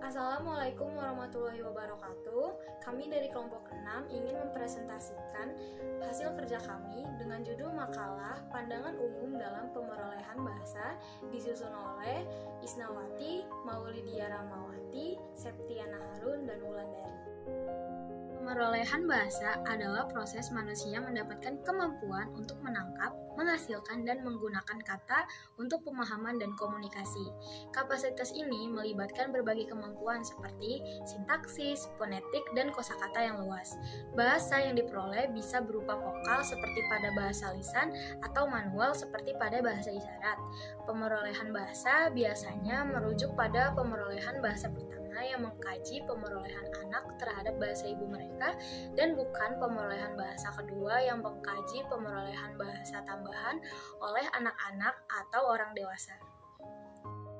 Assalamualaikum warahmatullahi wabarakatuh. Kami dari kelompok 6 ingin mempresentasikan hasil kerja kami dengan judul makalah Pandangan Umum dalam Pemerolehan Bahasa disusun oleh Isnawati, Maulidia Ramawati, Septiana Harun, dan Wulandari. Pemerolehan bahasa adalah proses manusia mendapatkan kemampuan untuk menangkap, menghasilkan, dan menggunakan kata untuk pemahaman dan komunikasi. Kapasitas ini melibatkan berbagai kemampuan seperti sintaksis, fonetik, dan kosakata yang luas. Bahasa yang diperoleh bisa berupa vokal seperti pada bahasa lisan atau manual seperti pada bahasa isyarat. Pemerolehan bahasa biasanya merujuk pada pemerolehan bahasa pertama yang mengkaji pemerolehan anak terhadap bahasa ibu mereka dan bukan pemerolehan bahasa kedua yang mengkaji pemerolehan bahasa tambahan oleh anak-anak atau orang dewasa.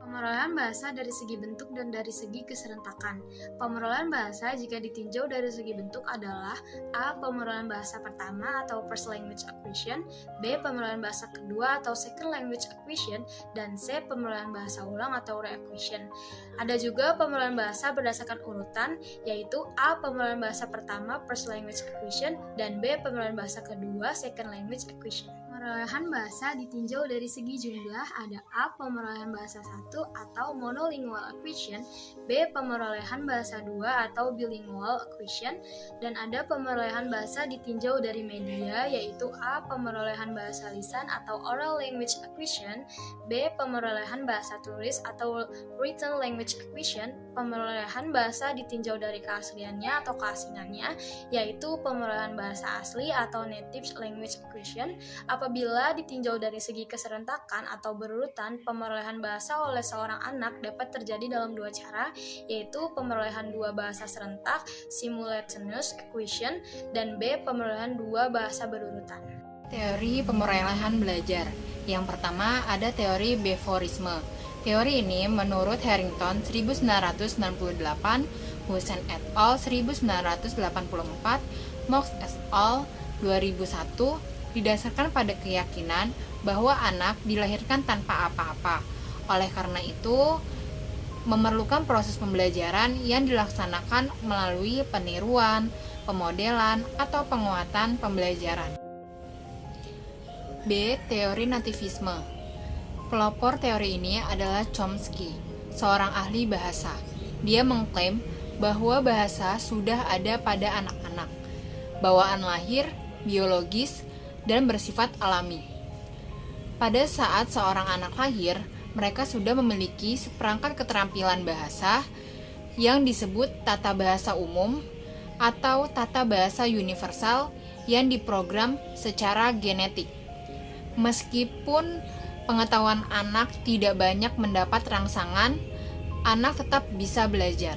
Pemerolehan bahasa dari segi bentuk dan dari segi keserentakan. Pemerolehan bahasa jika ditinjau dari segi bentuk adalah A. Pemerolehan bahasa pertama atau first language acquisition, B. Pemerolehan bahasa kedua atau second language acquisition, dan C. Pemerolehan bahasa ulang atau reacquisition. Ada juga pemerolehan bahasa berdasarkan urutan, yaitu A. Pemerolehan bahasa pertama first language acquisition dan B. Pemerolehan bahasa kedua second language acquisition. Pemerolehan bahasa ditinjau dari segi jumlah, ada A. Pemerolehan bahasa 1 atau monolingual acquisition, B. Pemerolehan bahasa 2 atau bilingual acquisition, dan ada pemerolehan bahasa ditinjau dari media, yaitu A. Pemerolehan bahasa lisan atau oral language acquisition, B. Pemerolehan bahasa tulis atau written language acquisition. Pemerolehan bahasa ditinjau dari keasliannya atau keasingannya, yaitu pemerolehan bahasa asli atau native language acquisition. Apabila ditinjau dari segi keserentakan atau berurutan, pemerolehan bahasa oleh seorang anak dapat terjadi dalam dua cara, yaitu pemerolehan dua bahasa serentak, simultaneous acquisition, dan B. Pemerolehan dua bahasa berurutan. Teori pemerolehan belajar. Yang pertama ada teori Bevorisme. Teori ini menurut Harrington 1998, Hussein et al. 1984, Mox et al. 2001, didasarkan pada keyakinan bahwa anak dilahirkan tanpa apa-apa. Oleh karena itu, memerlukan proses pembelajaran yang dilaksanakan melalui peniruan, pemodelan, atau penguatan pembelajaran. B. Teori nativisme. Pelopor teori ini adalah Chomsky, seorang ahli bahasa. Dia mengklaim bahwa bahasa sudah ada pada anak-anak, bawaan lahir, biologis, dan bersifat alami. Pada saat seorang anak lahir, mereka sudah memiliki seperangkat keterampilan bahasa yang disebut tata bahasa umum atau tata bahasa universal yang diprogram secara genetik. Meskipun pengetahuan anak tidak banyak mendapat rangsangan, anak tetap bisa belajar.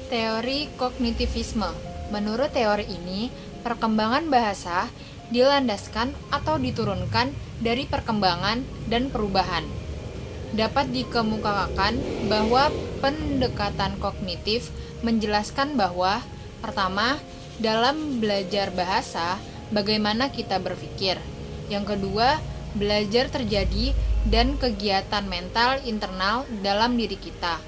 Teori kognitivisme. Menurut teori ini, perkembangan bahasa dilandaskan atau diturunkan dari perkembangan dan perubahan. Dapat dikemukakan bahwa pendekatan kognitif menjelaskan bahwa pertama, dalam belajar bahasa, bagaimana kita berpikir. Yang kedua, belajar terjadi dan kegiatan mental internal dalam diri kita.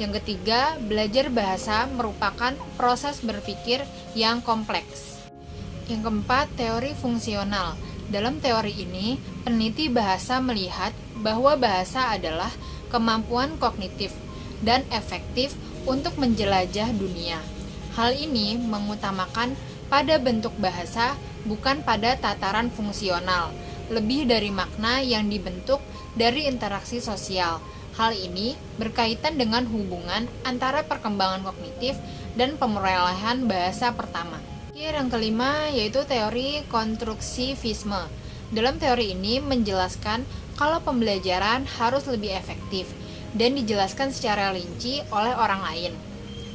Yang ketiga, belajar bahasa merupakan proses berpikir yang kompleks. Yang keempat, teori fungsional. Dalam teori ini, peneliti bahasa melihat bahwa bahasa adalah kemampuan kognitif dan efektif untuk menjelajah dunia. Hal ini mengutamakan pada bentuk bahasa, bukan pada tataran fungsional, lebih dari makna yang dibentuk dari interaksi sosial. Hal ini berkaitan dengan hubungan antara perkembangan kognitif dan pemerolehan bahasa pertama. Yang kelima yaitu teori konstruksivisme. Dalam teori ini menjelaskan kalau pembelajaran harus lebih efektif dan dijelaskan secara rinci oleh orang lain.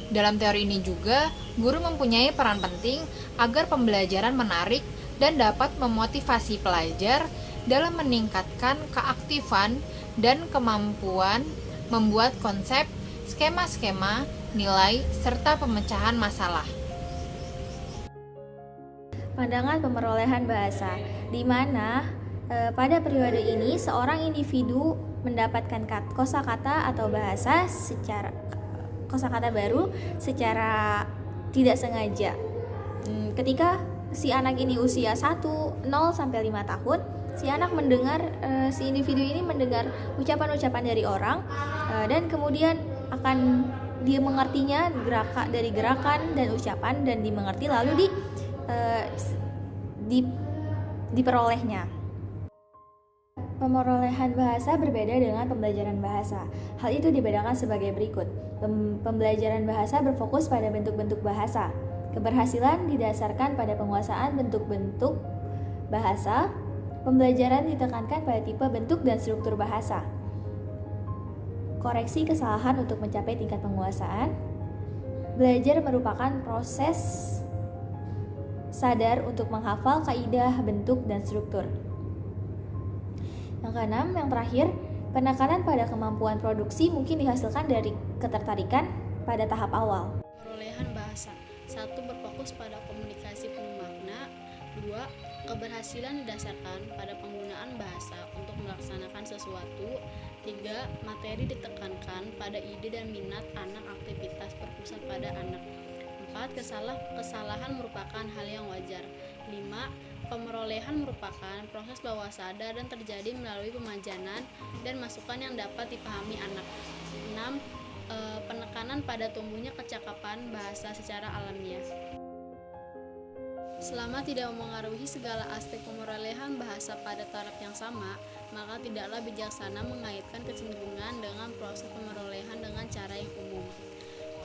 Dalam teori ini juga, guru mempunyai peran penting agar pembelajaran menarik dan dapat memotivasi pelajar dalam meningkatkan keaktifan dan kemampuan membuat konsep, skema-skema, nilai, serta pemecahan masalah. Pandangan pemerolehan bahasa, di mana Pada periode ini, seorang individu mendapatkan kosakata atau kosakata baru secara tidak sengaja. Ketika si anak ini usia 0 sampai 5 tahun, si individu ini mendengar ucapan-ucapan dari orang, dan kemudian akan dia mengertinya dari gerakan dan ucapan, dan dimengerti lalu diperolehnya. Pemerolehan bahasa berbeda dengan pembelajaran bahasa. Hal itu dibedakan sebagai berikut. Pembelajaran bahasa berfokus pada bentuk-bentuk bahasa. Keberhasilan didasarkan pada penguasaan bentuk-bentuk bahasa. Pembelajaran ditekankan pada tipe bentuk dan struktur bahasa. Koreksi kesalahan untuk mencapai tingkat penguasaan. Belajar merupakan proses sadar untuk menghafal kaidah bentuk dan struktur. Yang keenam, yang terakhir, penekanan pada kemampuan produksi mungkin dihasilkan dari ketertarikan pada tahap awal. Perolehan bahasa. 1. Berfokus pada komunikasi penuh makna. 2. Keberhasilan didasarkan pada penggunaan bahasa untuk melaksanakan sesuatu. 3. Materi ditekankan pada ide dan minat anak, aktivitas berpusat pada anak. 4. Kesalahan merupakan hal yang wajar. 5. Pemerolehan merupakan proses bawah sadar dan terjadi melalui pemajanan dan masukan yang dapat dipahami anak. 6. Penekanan pada tumbuhnya kecakapan bahasa secara alamiah. Selama tidak memengaruhi segala aspek pemerolehan bahasa pada taraf yang sama, maka tidaklah bijaksana mengaitkan kecenderungan dengan proses pemerolehan dengan cara yang umum.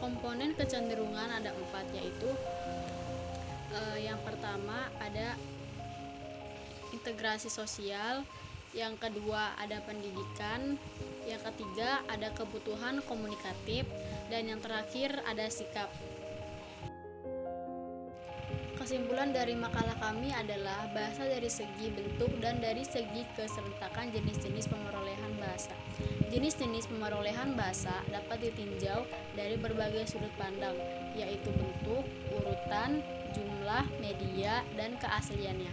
Komponen kecenderungan ada 4, yaitu yang pertama ada integrasi sosial, yang kedua ada pendidikan, yang ketiga ada kebutuhan komunikatif, dan yang terakhir ada sikap. Kesimpulan dari makalah kami adalah bahasa dari segi bentuk dan dari segi keserentakan jenis-jenis pemerolehan bahasa. Jenis-jenis pemerolehan bahasa dapat ditinjau dari berbagai sudut pandang, yaitu bentuk, urutan, jumlah, media, dan keasliannya.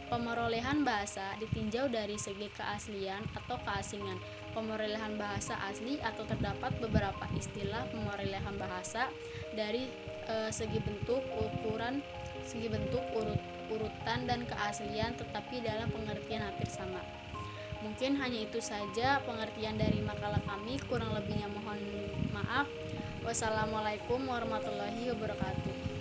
Pemerolehan bahasa ditinjau dari segi keaslian atau keasingan. Pemerolehan bahasa asli atau terdapat beberapa istilah pemerolehan bahasa dari segi bentuk, urutan, dan keaslian, tetapi dalam pengertian hampir sama. Mungkin hanya itu saja pengertian dari makalah kami, kurang lebihnya mohon maaf. Wassalamualaikum warahmatullahi wabarakatuh.